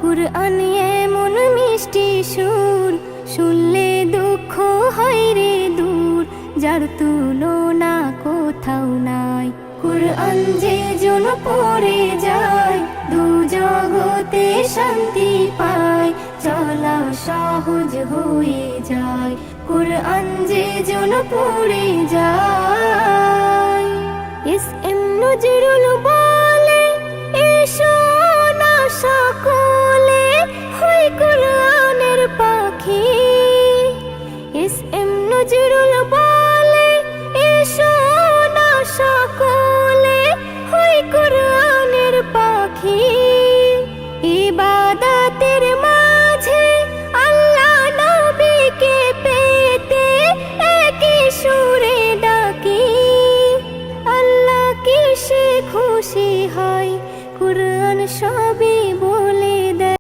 কুরআন এমন মিষ্টি সুর, শুনলে দুঃখ হয় রে দূর, যার তুলনা কোথাও নাই। কুরআন যে জন পড়ে যায়, দু জগতে শান্তি পায়, চলা সহজ হয়ে যায়। কুরআন যে জন পড়ে যায়। এস.এম. নজরুল বলে, এসো না সকলে হই কুরআনের পাখি। এস.এম. নজরুল বলে, এসো না সকলে হই কুরআনের পাখি। ইবাদতের